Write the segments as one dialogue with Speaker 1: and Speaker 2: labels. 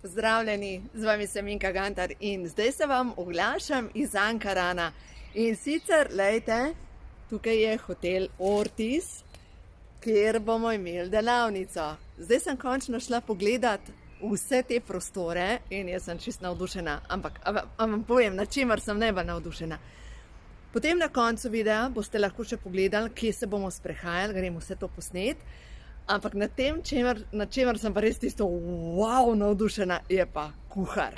Speaker 1: Pozdravljeni, z vami sem Minka Gantar in zdaj se vam oglašam iz Ankarana. In sicer, lejte, tukaj je hotel Ortiz, kjer bomo imeli delavnico. Zdaj sem končno šla pogledat vse te prostore in jaz sem čist navdušena, ampak vam povem, na čemer sem najbolj navdušena. Potem na koncu videa boste lahko še pogledali, kje se bomo sprehajali, gremo vse to posnet. Ampak na čemer sem pa res tisto wow navdušena, je pa kuhar.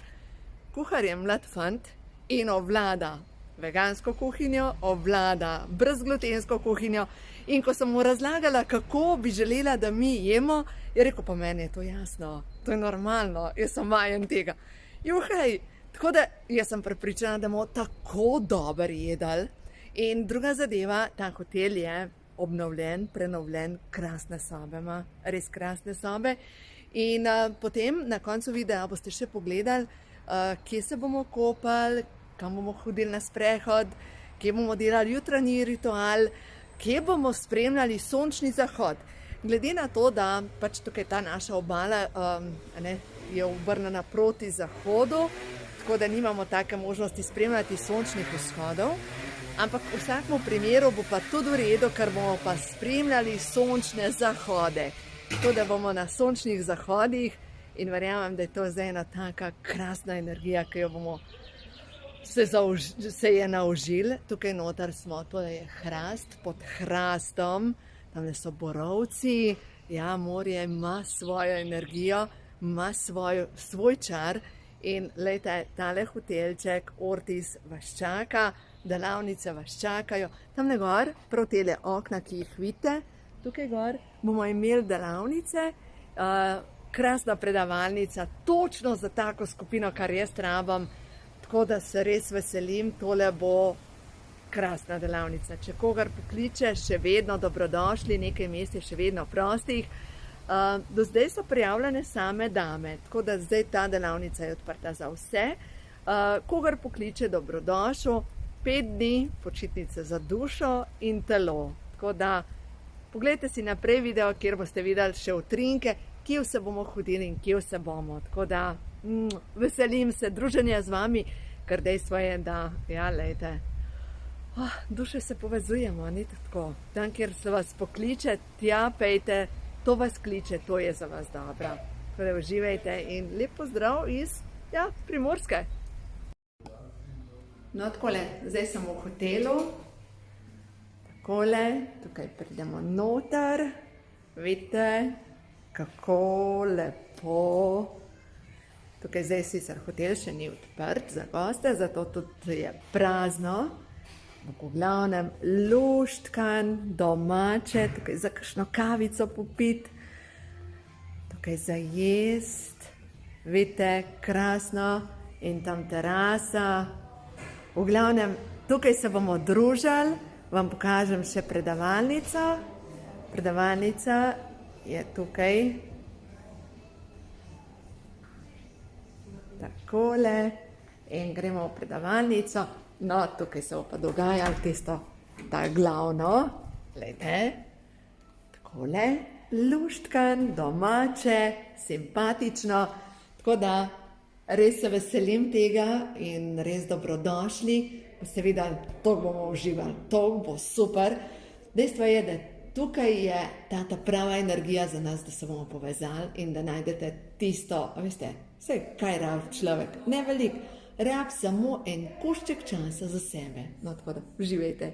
Speaker 1: Kuhar je mlad fant in obvlada vegansko kuhinjo, obvlada brezglutensko kuhinjo. In ko sem mu razlagala, kako bi želela, da mi jemo, je rekel, pa meni je to jasno, to je normalno, jaz sem vajen tega. Juhej, tako da jaz sem prepričana, da bomo tako dobro jedli. In druga zadeva, ta hotel je obnovljen, prenovljen, krasne sobe ima, res krasne sobe. In potem na koncu videa boste še pogledali, kje se bomo kopali, kam bomo hodili na sprehod, kje bomo delali jutranji ritual, kje bomo spremljali sončni zahod. Glede na to, da pač tukaj ta naša obala je obrnjena proti zahodu, tako da nimamo take možnosti spremljati sončnih vzhodov, ampak v vsakem primeru bo pa tudi v redu, ker bomo pa spremljali sončne zahode. Tako da bomo na sončnih zahodih in verjamem, da je to zdaj ena taka krasna energija, ki jo bomo se je naužili. Tukaj noter smo, to je hrast, pod hrastom, tam so borovci, ja, morje ima svojo energijo, ima svoj čar. In lejte, tale hotelček Ortiz vas čaka, delavnice vas čakajo. Tamle gor, prav tele okna, ki jih vidite, tukaj gor bomo imeli delavnice, krasna predavalnica, točno za tako skupino, kar jaz rabim, tako da se res veselim, tole bo krasna delavnica. Če kogar pokliče, še vedno dobrodošli, nekaj mest je še vedno prostih. Do zdaj so prijavljene same dame, tako da zdaj ta delavnica je odprta za vse. Kogar pokliče, dobrodošel, 5 dni počitnice za dušo in telo. Tako da pogledajte si naprej video, kjer boste videli še utrinke, kje vse bomo hodili in kje vse bomo. Tako da veselim se druženja z vami, ker dejstvo je, da, ja, lejte, duše se povezujemo, ni tako. Tam, kjer se vas pokliče, tja pejte, to vas kliče, to je za vas dobro. Tako da uživajte in lep pozdrav iz, ja, Primorske. No, takole, zdaj sem v hotelu. Takole, tukaj pridemo noter. Vidite, kako lepo. Tukaj zdaj sicer hotel še ni odprt za goste, zato tudi je prazno. V glavnem luštkan, domače, tukaj za kakšno kavico popiti, tukaj za jest, vidite, krasno, in tam terasa. V glavnem, tukaj se bomo družili, vam pokažem še predavalnico. Predavalnica je tukaj. Takole, in gremo v predavalnico. No, tukaj se bo pa dogajalo tisto, ta glavno, glejte, takole, luštkan, domače, simpatično, tako da res se veselim tega in res dobrodošli, boste videli, toliko bomo uživali, toliko bo super. Dejstvo je, da tukaj je ta prava energija za nas, da se bomo povezali in da najdete tisto, veste, vse kaj rabi človek, ne veliko. Rab samo en košček časa za sebe. No, tako da uživajte.